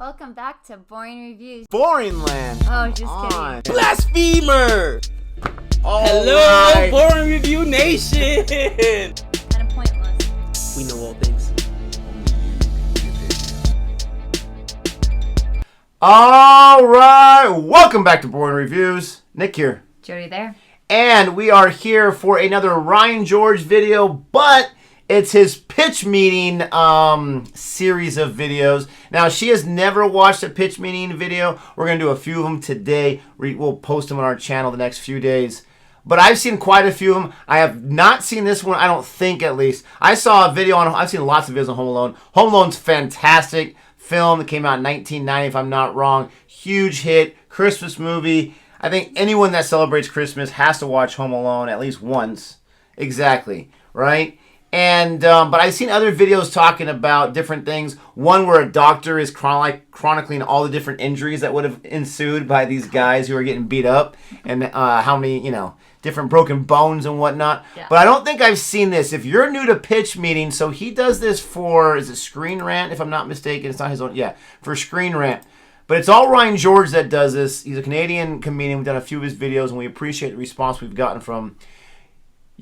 Welcome back to Boring Reviews. Boring land. Oh, just kidding. Blasphemer! Hello, right. Boring Review Nation! Kind of pointless. We know all things. All right, welcome back to Boring Reviews. Nick here. Jodi there. And we are here for another Ryan George video, but it's his pitch meeting series of videos. Now, she has never watched a pitch meeting video. We're going to do a few of them today. We'll post them on our channel the next few days. But I've seen quite a few of them. I have not seen this one, I don't think, at least. I saw a video on, I've seen lots of videos on Home Alone. Home Alone's fantastic film that came out in 1990, if I'm not wrong. Huge hit, Christmas movie. I think anyone that celebrates Christmas has to watch Home Alone at least once. Exactly, right? And but I've seen other videos talking about different things. One where a doctor is chronicling all the different injuries that would have ensued by these guys who are getting beat up, and how many, different broken bones and whatnot. Yeah. But I don't think I've seen this. If you're new to pitch meeting, so he does this for, is it Screen Rant, if I'm not mistaken? It's not his own, yeah, for Screen Rant. But it's all Ryan George that does this. He's a Canadian comedian. We've done a few of his videos, and we appreciate the response we've gotten from.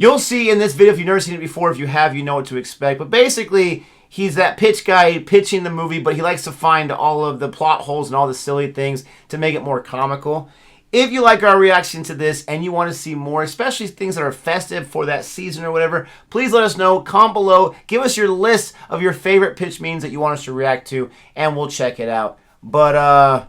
You'll see in this video, if you've never seen it before, if you have, you know what to expect. But basically, he's that pitch guy pitching the movie, but he likes to find all of the plot holes and all the silly things to make it more comical. If you like our reaction to this and you want to see more, especially things that are festive for that season or whatever, please let us know. Comment below. Give us your list of your favorite pitch meetings that you want us to react to, and we'll check it out. But,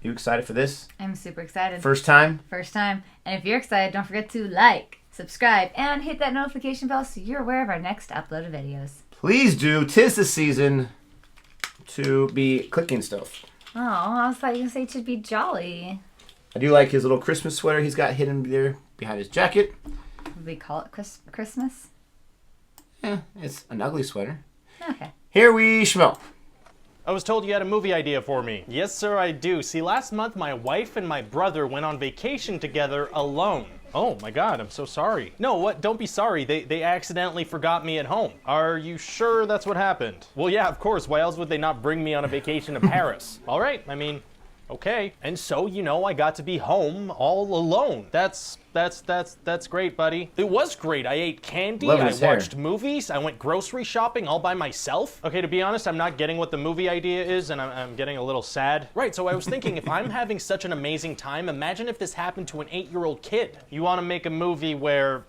you excited for this? I'm super excited. First time? First time. And if you're excited, don't forget to like, subscribe, and hit that notification bell so you're aware of our next uploaded videos. Please do. 'Tis the season to be clicking stuff. Oh, I thought you were going to say it should be jolly. I do like his little Christmas sweater he's got hidden there behind his jacket. Would we call it Christmas? Yeah, it's an ugly sweater. Okay. Here we smell. I was told you had a movie idea for me. Yes, sir, I do. See, last month my wife and my brother went on vacation together alone. Oh my god, I'm so sorry. No, what? Don't be sorry. They accidentally forgot me at home. Are you sure that's what happened? Well, yeah, of course. Why else would they not bring me on a vacation to Paris? All right, I mean, okay. And so, I got to be home all alone. That's great, buddy. It was great. I ate candy, I watched movies, I went grocery shopping all by myself. Okay, to be honest, I'm not getting what the movie idea is, and I'm getting a little sad. Right, so I was thinking, if I'm having such an amazing time, imagine if this happened to an 8-year-old kid. You want to make a movie where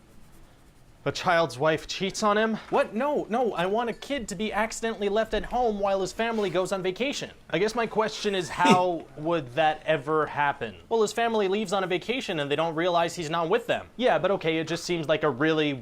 a child's wife cheats on him? What? No, I want a kid to be accidentally left at home while his family goes on vacation. I guess my question is, how would that ever happen? Well, his family leaves on a vacation and they don't realize he's not with them. Yeah, but okay, it just seems like a really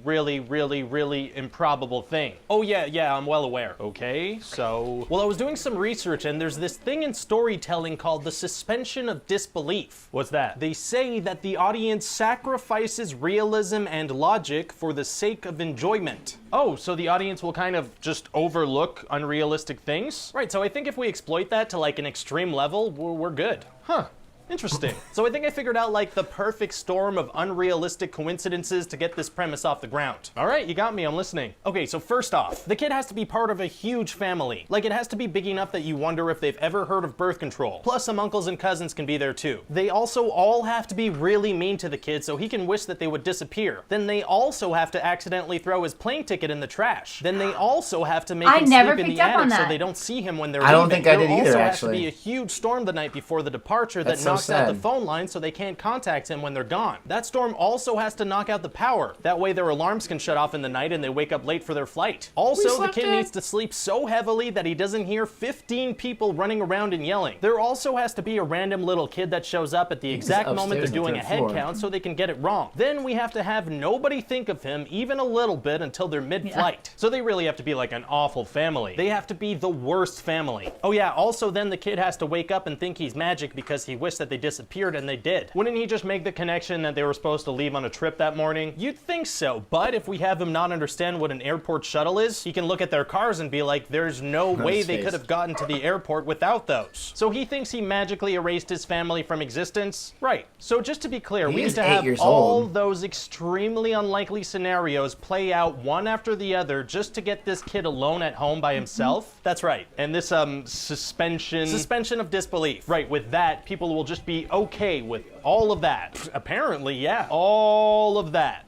improbable thing. Oh yeah, I'm well aware. Okay, so, well, I was doing some research and there's this thing in storytelling called the suspension of disbelief. What's that? They say that the audience sacrifices realism and logic for the sake of enjoyment. Oh, so the audience will kind of just overlook unrealistic things? Right, so I think if we exploit that to like an extreme level, we're good. Huh. Interesting. So I think I figured out like the perfect storm of unrealistic coincidences to get this premise off the ground. All right, you got me, I'm listening. Okay, so first off, the kid has to be part of a huge family. Like it has to be big enough that you wonder if they've ever heard of birth control. Plus some uncles and cousins can be there too. They also all have to be really mean to the kid so he can wish that they would disappear. Then they also have to accidentally throw his plane ticket in the trash. Then they also have to make him sleep in the attic so they don't see him when they're leaving. I don't think I did either, actually. There also has to be a huge storm the night before the departure that knocks out the phone line so they can't contact him when they're gone. That storm also has to knock out the power. That way their alarms can shut off in the night and they wake up late for their flight. Also, the kid needs to sleep so heavily that he doesn't hear 15 people running around and yelling. There also has to be a random little kid that shows up at the exact moment they're doing a head count so they can get it wrong. Then we have to have nobody think of him even a little bit until they're mid-flight. So they really have to be like an awful family. They have to be the worst family. Oh yeah, also then the kid has to wake up and think he's magic because he wished that that they disappeared, and they did. Wouldn't he just make the connection that they were supposed to leave on a trip that morning? You'd think so, but if we have him not understand what an airport shuttle is, he can look at their cars and be like, there's no way they could have gotten to the airport without those. So he thinks he magically erased his family from existence? Right. So just to be clear, we need to have all those extremely unlikely scenarios play out one after the other just to get this kid alone at home by himself? That's right. And this suspension of disbelief. Right, with that, people will just be okay with all of that. Apparently, yeah. All of that.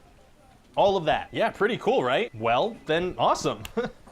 All of that. Yeah, pretty cool, right? Well, then awesome.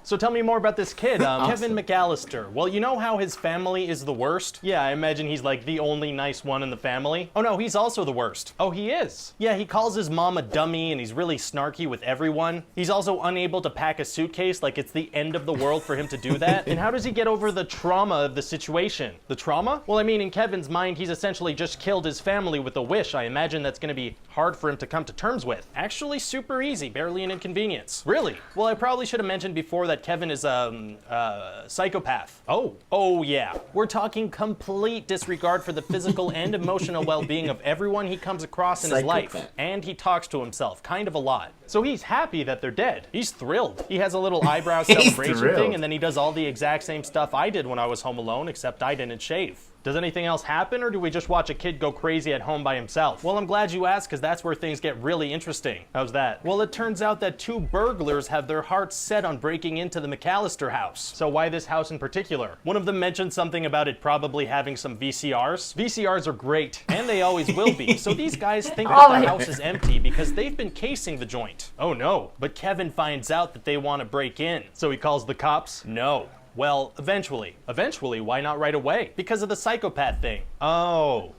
So tell me more about this kid, Kevin McAllister. Well, you know how his family is the worst? Yeah, I imagine he's like the only nice one in the family. Oh no, he's also the worst. Oh, he is? Yeah, he calls his mom a dummy and he's really snarky with everyone. He's also unable to pack a suitcase, like it's the end of the world for him to do that. And how does he get over the trauma of the situation? The trauma? Well, I mean, in Kevin's mind, he's essentially just killed his family with a wish. I imagine that's gonna be hard for him to come to terms with. Actually, super easy, barely an inconvenience. Really? Well, I probably should have mentioned before that Kevin is a psychopath. Oh yeah. We're talking complete disregard for the physical and emotional well-being of everyone he comes across in his life. And he talks to himself, kind of a lot. So he's happy that they're dead. He's thrilled. He has a little eyebrow celebration thing, and then he does all the exact same stuff I did when I was home alone, except I didn't shave. Does anything else happen, or do we just watch a kid go crazy at home by himself? Well, I'm glad you asked, because that's where things get really interesting. How's that? Well, it turns out that two burglars have their hearts set on breaking into the McAllister house. So why this house in particular? One of them mentioned something about it probably having some VCRs. VCRs are great, and they always will be. So these guys think that the house is empty because they've been casing the joint. Oh no, but Kevin finds out that they want to break in. So he calls the cops? No. Well, eventually. Eventually, why not right away? Because of the psychopath thing. Oh.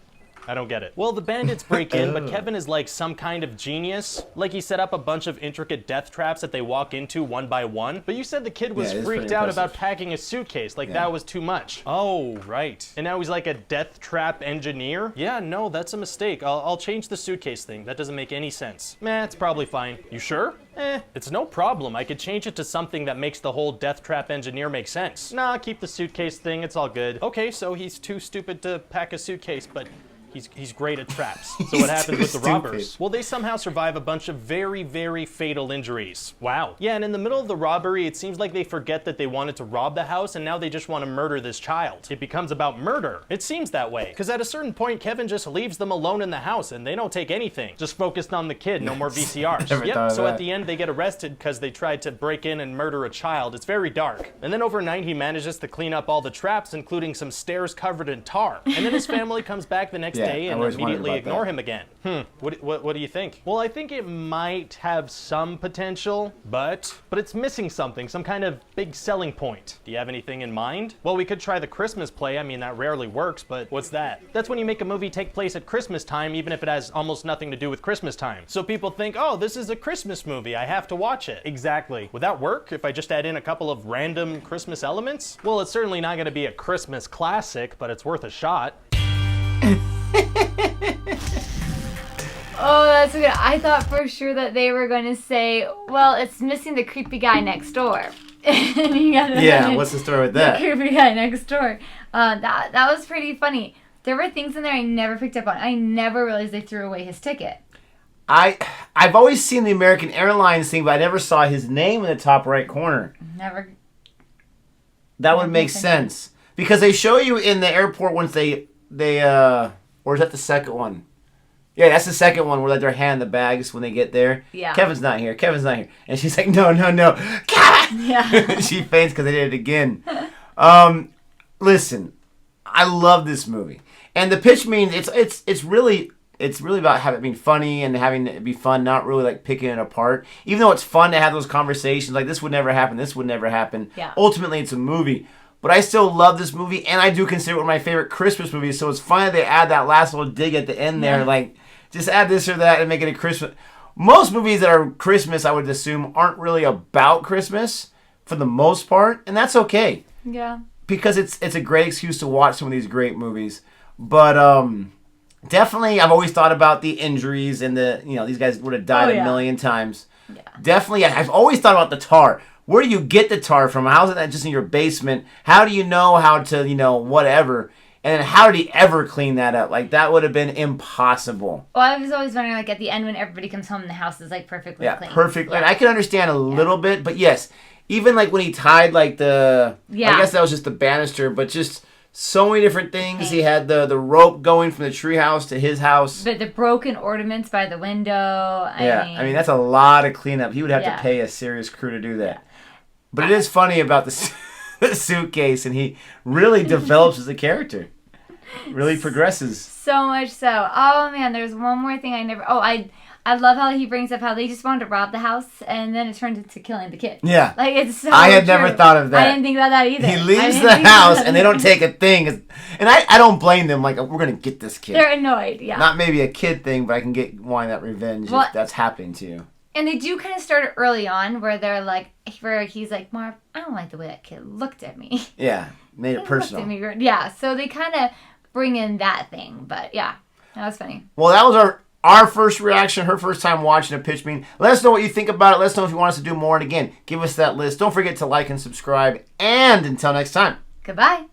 I don't get it. Well, the bandits break in, but Kevin is like some kind of genius. Like he set up a bunch of intricate death traps that they walk into one by one. But you said the kid was freaked out about packing a suitcase, like that was too much. Oh, right. And now he's like a death trap engineer? Yeah, no, that's a mistake. I'll change the suitcase thing. That doesn't make any sense. Meh, it's probably fine. You sure? It's no problem. I could change it to something that makes the whole death trap engineer make sense. Nah, keep the suitcase thing. It's all good. Okay, so he's too stupid to pack a suitcase, but he's great at traps. So what happens with the robbers? Well, they somehow survive a bunch of very, very fatal injuries. Wow. Yeah, and in the middle of the robbery, it seems like they forget that they wanted to rob the house, and now they just want to murder this child. It becomes about murder. It seems that way. Because at a certain point, Kevin just leaves them alone in the house, and they don't take anything. Just focused on the kid, no more VCRs. Yep, so at the end, they get arrested because they tried to break in and murder a child. It's very dark. And then overnight, he manages to clean up all the traps, including some stairs covered in tar. And then his family comes back the next day and immediately ignore him again. What do you think? Well, I think it might have some potential, but it's missing something, some kind of big selling point. Do you have anything in mind? Well, we could try the Christmas play. I mean, that rarely works, but what's that? That's when you make a movie take place at Christmas time, even if it has almost nothing to do with Christmas time. So people think, oh, this is a Christmas movie, I have to watch it. Exactly. Would that work if I just add in a couple of random Christmas elements? Well, it's certainly not going to be a Christmas classic, but it's worth a shot. Oh, that's good. I thought for sure that they were going to say, well, it's missing the creepy guy next door. What's the story with that? The creepy guy next door. That was pretty funny. There were things in there I never picked up on. I never realized they threw away his ticket. I've always seen the American Airlines thing, but I never saw his name in the top right corner. Never. That would make sense. Because they show you in the airport once they or is that the second one? Yeah, that's the second one where they're handing the bags when they get there. Yeah. Kevin's not here. And she's like, no. Kevin! Yeah. She faints because they did it again. Listen, I love this movie. And the pitch means it's really about having it being funny and having it be fun, not really like picking it apart. Even though it's fun to have those conversations, like this would never happen. Yeah. Ultimately, it's a movie. But I still love this movie, and I do consider it one of my favorite Christmas movies, so it's funny they add that last little dig at the end there, like, just add this or that and make it a Christmas. Most movies that are Christmas, I would assume, aren't really about Christmas, for the most part, and that's okay. Yeah. Because it's a great excuse to watch some of these great movies. But, definitely, I've always thought about the injuries and these guys would have died a million times. Yeah. Definitely, I've always thought about the tar. Where do you get the tar from? How's it just in your basement? How do you know how to, whatever? And then how did he ever clean that up? Like, that would have been impossible. Well, I was always wondering, like, at the end when everybody comes home and the house is, like, perfectly clean. Perfectly. And I can understand a little bit, but yes, even, like, when he tied, like, I guess that was just the banister, but just so many different things. He had the rope going from the treehouse to his house. But the broken ornaments by the window. I mean, that's a lot of cleanup. He would have to pay a serious crew to do that. But it is funny about the suitcase, and he really develops as a character. Really progresses. So much so. Oh, man, there's one more thing I love how he brings up how they just wanted to rob the house, and then it turned into killing the kid. Yeah. Like, it's so I had never thought of that. I didn't think about that either. He leaves the house, and they don't take a thing. And I don't blame them. Like, we're going to get this kid. They're annoyed, yeah. Not maybe a kid thing, but I can get wanting that revenge if that's happening to you. And they do kind of start it early on, where they're like, where he's like, Marv, I don't like the way that kid looked at me. Yeah, made it personal. Looked at me. Yeah, so they kind of bring in that thing, but yeah, that was funny. Well, that was our first reaction, her first time watching a pitch meeting. Let us know what you think about it. Let us know if you want us to do more. And again, give us that list. Don't forget to like and subscribe. And until next time. Goodbye.